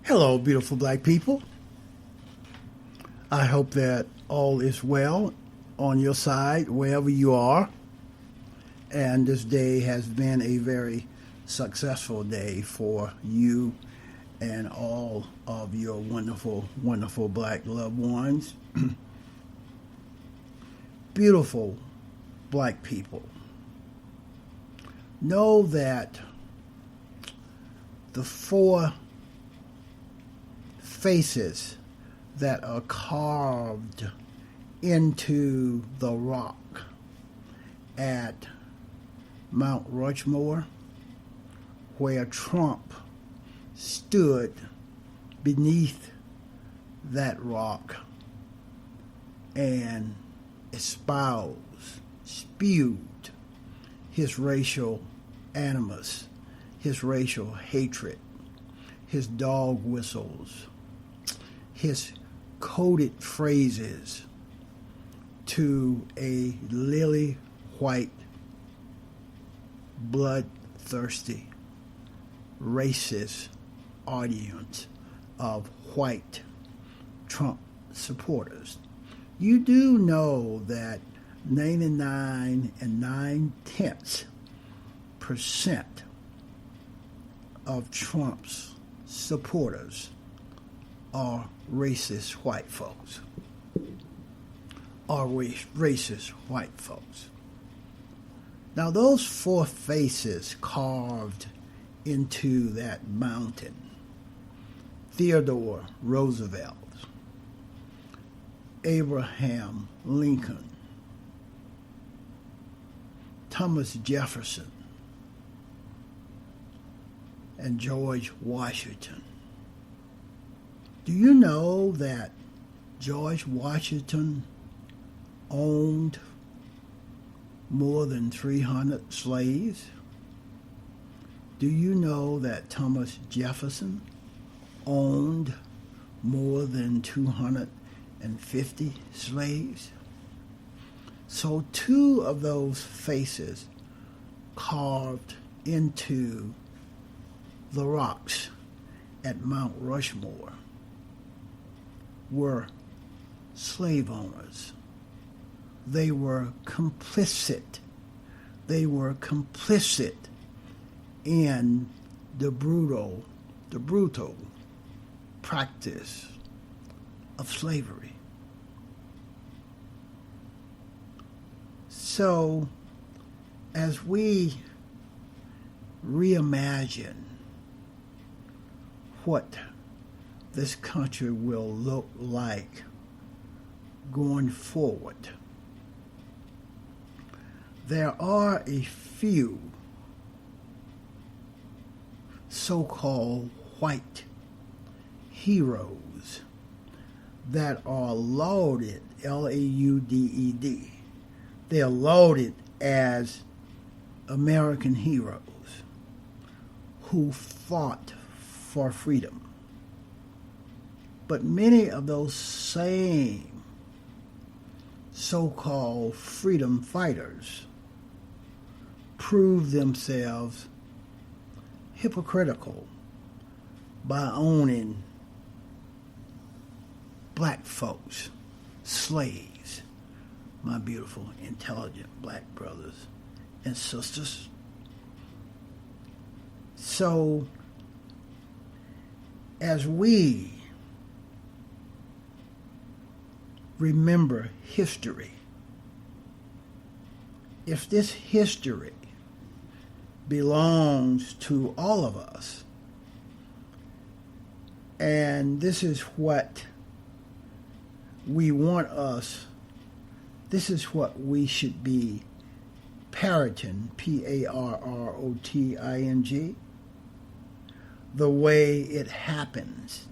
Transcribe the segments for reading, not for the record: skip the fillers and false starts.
Hello, beautiful black people. I hope that all is well on your side, wherever you are. And this day has been a very successful day for you and all of your wonderful, wonderful black loved ones. Beautiful black people. Know that the four faces that are carved into the rock at Mount Rushmore, where Trump stood beneath that rock and spewed his racial animus, his racial hatred, his dog whistles, his coded phrases to a lily white, bloodthirsty, racist audience of white Trump supporters. You do know that 99 and 9/10% of Trump's supporters are racist white folks. Racist white folks. Now, those four faces carved into that mountain: Theodore Roosevelt, Abraham Lincoln, Thomas Jefferson, and George Washington. Do you know that George Washington owned more than 300 slaves? Do you know that Thomas Jefferson owned more than 250 slaves? So two of those faces carved into the rocks at Mount Rushmore were slave owners. They were complicit. They were complicit in the brutal practice of slavery. So, as we reimagine what this country will look like going forward, there are a few so-called white heroes that are lauded, L-A-U-D-E-D. They are lauded as American heroes who fought for freedom. But many of those same so-called freedom fighters prove themselves hypocritical by owning black folks, slaves, my beautiful, intelligent black brothers and sisters. So, as we remember history, if this history belongs to all of us, and this is what we want this is what we should be parroting, Parroting, the way it happens.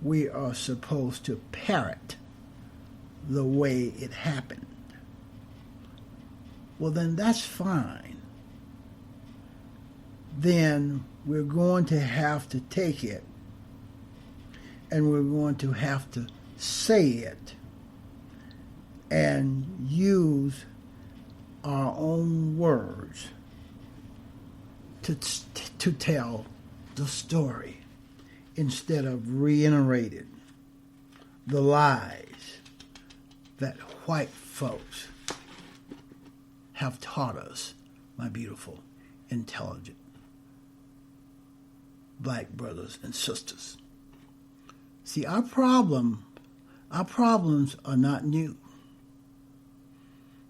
We are supposed to parrot the way it happened. Well, then that's fine. Then we're going to have to take it and we're going to have to say it and use our own words to tell the story instead of reiterating the lies that white folks have taught us, my beautiful, intelligent black brothers and sisters. See, our problems are not new.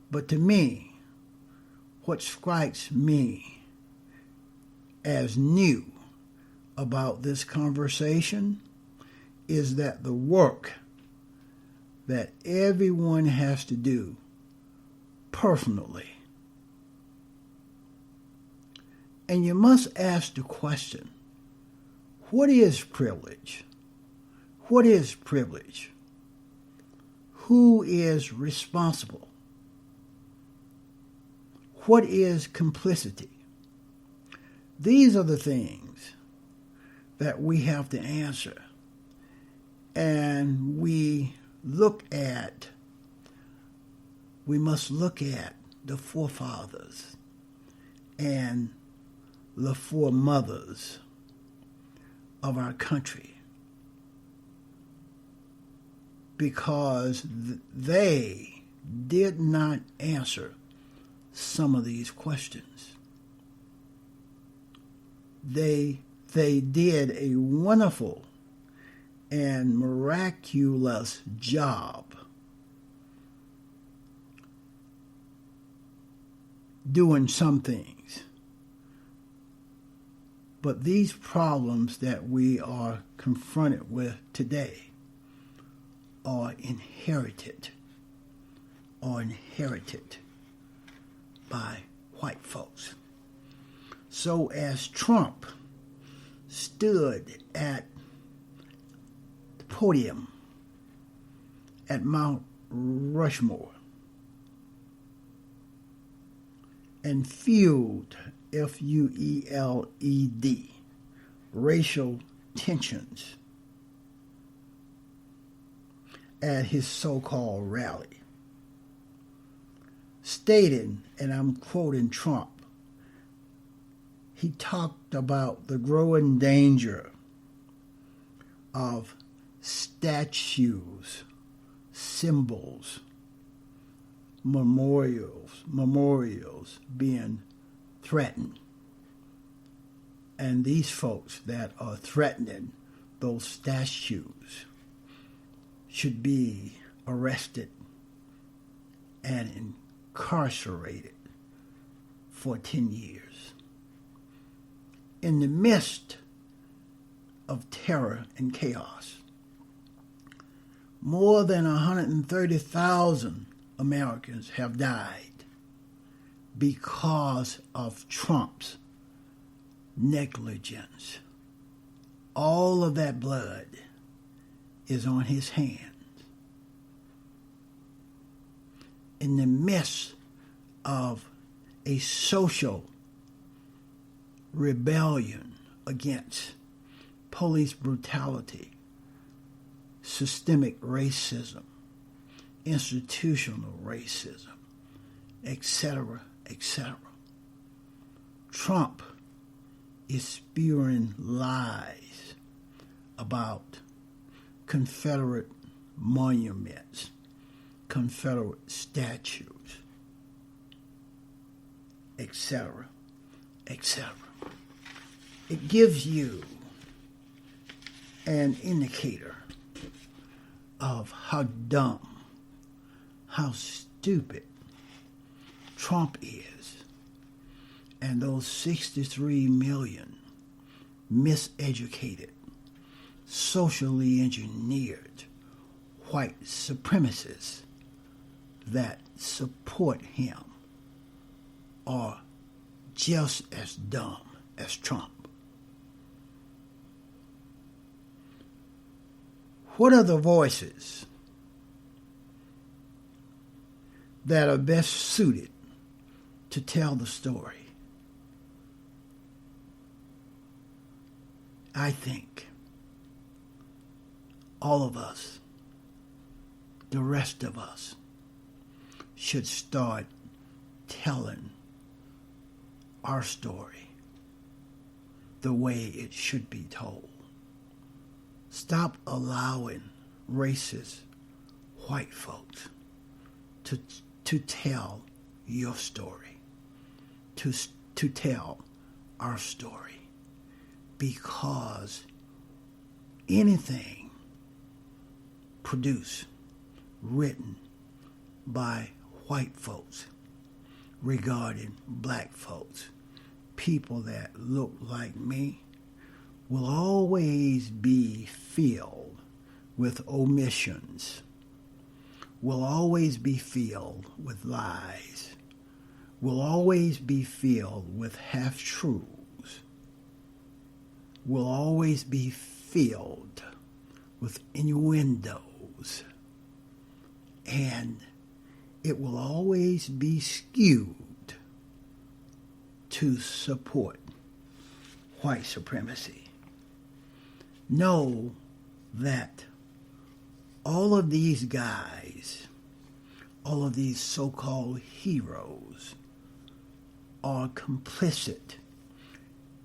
But to me, what strikes me as new about this conversation is that the work that everyone has to do personally. And you must ask the question, what is privilege? What is privilege? Who is responsible? What is complicity? These are the things that we have to answer. And we must look at the forefathers and the foremothers of our country, because they did not answer some of these questions. They did a wonderful and miraculous job doing some things. But these problems that we are confronted with today are inherited by white folks. So as Trump stood at the podium at Mount Rushmore and fueled, F-U-E-L-E-D, racial tensions at his so-called rally, stating, and I'm quoting Trump, he talked about the growing danger of statues, symbols, memorials being threatened. And these folks that are threatening those statues should be arrested and incarcerated for 10 years. In the midst of terror and chaos, more than 130,000 Americans have died because of Trump's negligence. All of that blood is on his hands. In the midst of a social rebellion against police brutality, systemic racism, institutional racism, etc., etc. Trump is spewing lies about Confederate monuments, Confederate statues, etc., etc. It gives you an indicator of how dumb, how stupid Trump is, and those 63 million miseducated, socially engineered white supremacists that support him are just as dumb as Trump. What are the voices that are best suited to tell the story? I think all of us, the rest of us, should start telling our story, the way it should be told. Stop allowing racist white folks to tell your story, to tell our story, because anything produced, written by white folks regarding black folks, people that look like me, will always be filled with omissions, will always be filled with lies, will always be filled with half-truths, will always be filled with innuendos, and it will always be skewed to support white supremacy. Know that all of these guys, all of these so-called heroes, are complicit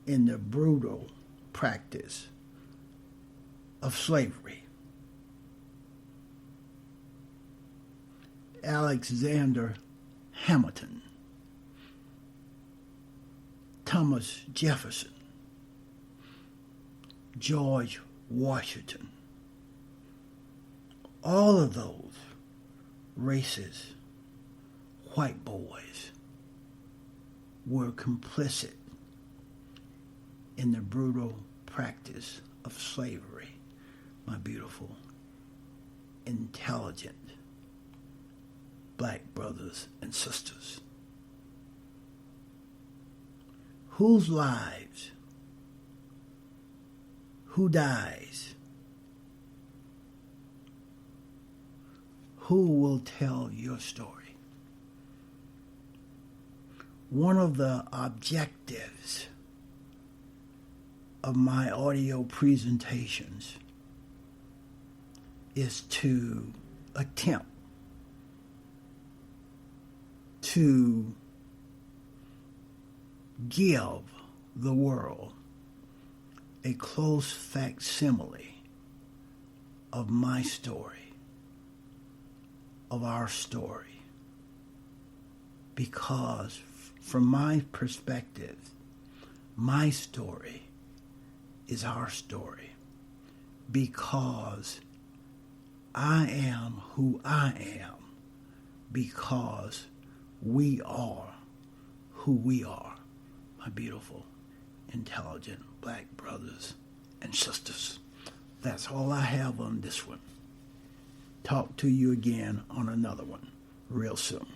in the brutal practice of slavery. Alexander Hamilton, Thomas Jefferson, George Washington, all of those racist white boys were complicit in the brutal practice of slavery, my beautiful, intelligent black brothers and sisters. Whose lives, who dies, who will tell your story? One of the objectives of my audio presentations is to attempt to give the world a close facsimile of my story, of our story, because from my perspective, my story is our story, because I am who I am, because we are who we are, my beautiful, intelligent black brothers and sisters. That's all I have on this one. Talk to you again on another one real soon.